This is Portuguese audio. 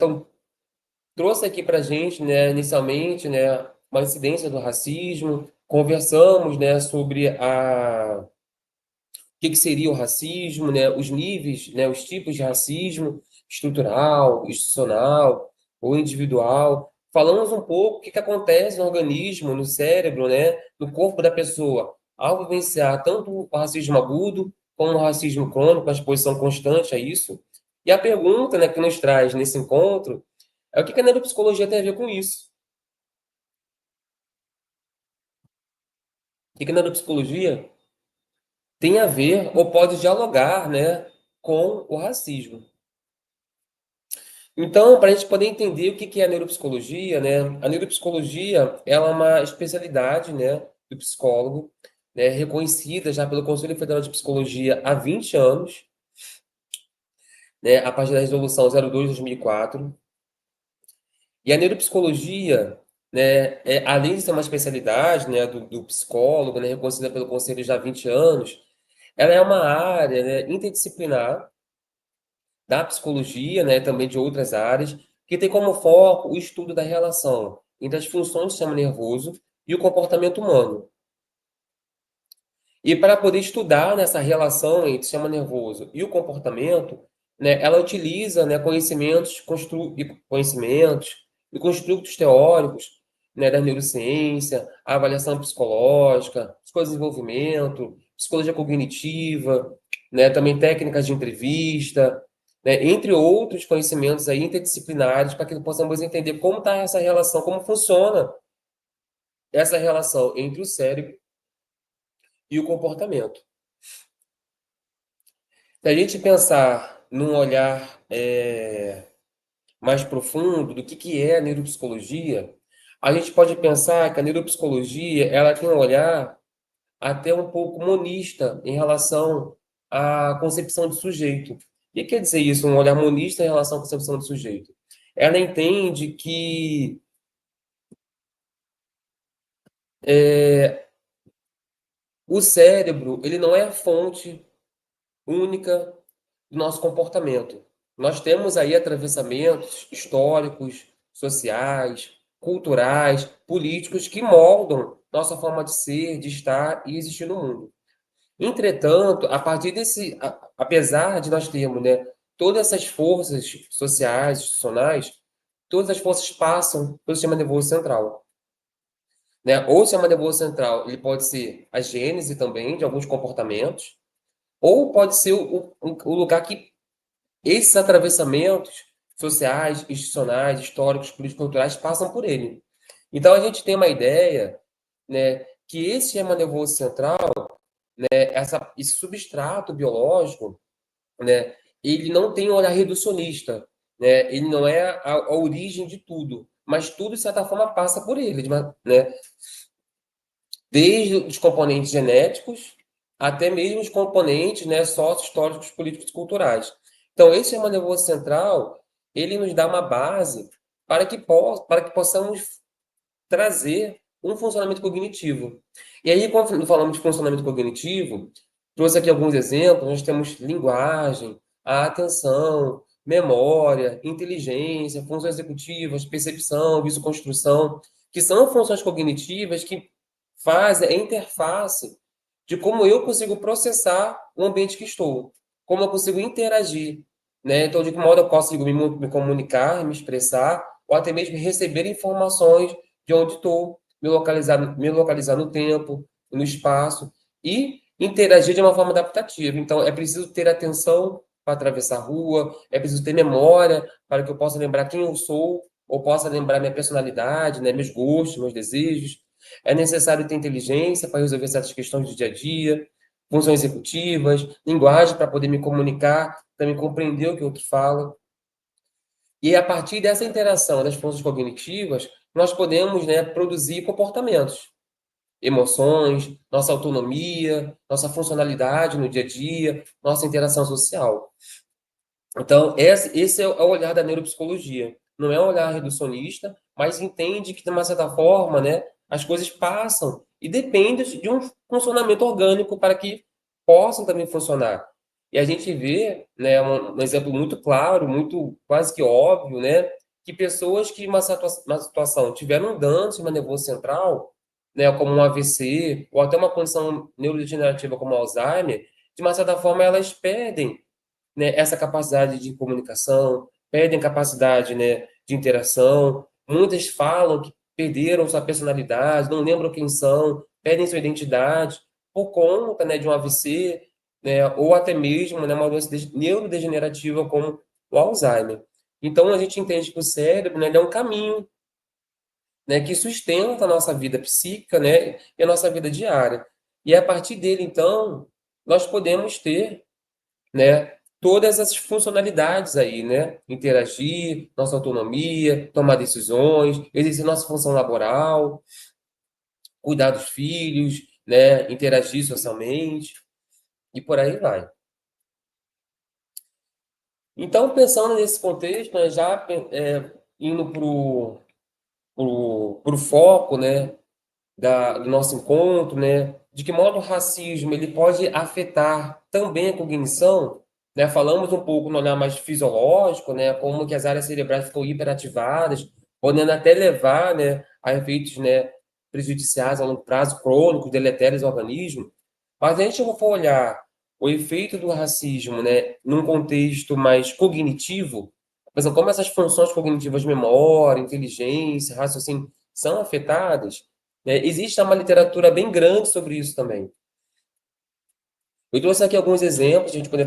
Então, trouxe aqui para a gente, né, inicialmente, né, uma incidência do racismo, conversamos, né, sobre o que seria o racismo, né, os níveis, né, os tipos de racismo, estrutural, institucional ou individual. Falamos um pouco o que acontece no organismo, no cérebro, né, no corpo da pessoa, ao vivenciar tanto o racismo agudo como o racismo crônico, a exposição constante a isso. E a pergunta, né, que nos traz nesse encontro é o que a neuropsicologia tem a ver com isso? O que a neuropsicologia tem a ver ou pode dialogar, né, com o racismo? Então, para a gente poder entender o que é a neuropsicologia, né? A neuropsicologia, ela é uma especialidade, né, do psicólogo, né, reconhecida já pelo Conselho Federal de Psicologia há 20 anos, né, a partir da resolução 02/2004. E a neuropsicologia, né, além de ser uma especialidade, né, do psicólogo, né, reconhecida pelo Conselho já há 20 anos, ela é uma área, né, interdisciplinar da psicologia, né, também de outras áreas, que tem como foco o estudo da relação entre as funções do sistema nervoso e o comportamento humano. E para poder estudar nessa relação entre o sistema nervoso e o comportamento, né, ela utiliza, né, conhecimentos e construtos teóricos, né, da neurociência, a avaliação psicológica, psicodesenvolvimento, psicologia cognitiva, né, também técnicas de entrevista, né, entre outros conhecimentos aí interdisciplinares para que possamos entender como está essa relação, como funciona essa relação entre o cérebro e o comportamento. Se a gente pensar num olhar mais profundo do que é a neuropsicologia, a gente pode pensar que a neuropsicologia ela tem um olhar até um pouco monista em relação à concepção de sujeito. O que quer dizer isso, um olhar monista em relação à concepção de sujeito? Ela entende que o cérebro ele não é a fonte única do nosso comportamento. Nós temos aí atravessamentos históricos, sociais, culturais, políticos que moldam nossa forma de ser, de estar e existir no mundo. Entretanto, a partir apesar de nós termos, né, todas essas forças sociais, institucionais, todas as forças passam pelo sistema nervoso central, né? Ou o sistema nervoso central, ele pode ser a gênese também de alguns comportamentos, ou pode ser o lugar que esses atravessamentos sociais, institucionais, históricos, políticos, culturais passam por ele. Então a gente tem uma ideia, né, que esse sistema nervoso central, esse substrato biológico, né, ele não tem um olhar reducionista, né, ele não é a origem de tudo, mas tudo de certa forma passa por ele, né, desde os componentes genéticos até mesmo os componentes, né, sócio-históricos, políticos e culturais. Então, esse sistema nervoso central, ele nos dá uma base para que possamos trazer um funcionamento cognitivo. E aí, quando falamos de funcionamento cognitivo, trouxe aqui alguns exemplos, nós temos linguagem, a atenção, memória, inteligência, funções executivas, percepção, visoconstrução, que são funções cognitivas que fazem a interface de como eu consigo processar o ambiente que estou, como eu consigo interagir, né? Então, de que modo eu consigo me comunicar, me expressar, ou até mesmo receber informações de onde estou, me localizar no tempo, no espaço e interagir de uma forma adaptativa. Então, é preciso ter atenção para atravessar a rua, é preciso ter memória para que eu possa lembrar quem eu sou, ou possa lembrar minha personalidade, né, meus gostos, meus desejos. É necessário ter inteligência para resolver certas questões do dia a dia, funções executivas, linguagem para poder me comunicar, também compreender o que o outro fala. E a partir dessa interação das funções cognitivas, nós podemos, né, produzir comportamentos, emoções, nossa autonomia, nossa funcionalidade no dia a dia, nossa interação social. Então, esse é o olhar da neuropsicologia. Não é um olhar reducionista, mas entende que, de uma certa forma, né, as coisas passam e dependem de um funcionamento orgânico para que possam também funcionar. E a gente vê, né, um exemplo muito claro, muito quase que óbvio, né, que pessoas que em uma situação tiveram um dano no sistema nervoso central, né, como um AVC, ou até uma condição neurodegenerativa como Alzheimer, de uma certa forma elas perdem, né, essa capacidade de comunicação, perdem capacidade, né, de interação. Muitas falam que perderam sua personalidade, não lembram quem são, perdem sua identidade por conta, né, de um AVC, né, ou até mesmo, né, uma doença neurodegenerativa como o Alzheimer. Então a gente entende que o cérebro, né, ele é um caminho, né, que sustenta a nossa vida psíquica, né, e a nossa vida diária. E a partir dele, então, nós podemos ter, né, todas as funcionalidades aí, né? Interagir, nossa autonomia, tomar decisões, exercer nossa função laboral, cuidar dos filhos, né? Interagir socialmente e por aí vai. Então, pensando nesse contexto, né, já indo pro foco, né, do nosso encontro, né? De que modo o racismo ele pode afetar também a cognição, né? Falamos um pouco no olhar mais fisiológico, né? Como que as áreas cerebrais ficam hiperativadas, podendo até levar, né, a efeitos, né, prejudiciais a longo prazo, crônicos, deletérios ao organismo. Mas a gente for olhar o efeito do racismo, né, num contexto mais cognitivo, por exemplo, como essas funções cognitivas de memória, inteligência, raciocínio são afetadas, né? Existe uma literatura bem grande sobre isso também. Eu trouxe aqui alguns exemplos, a gente poder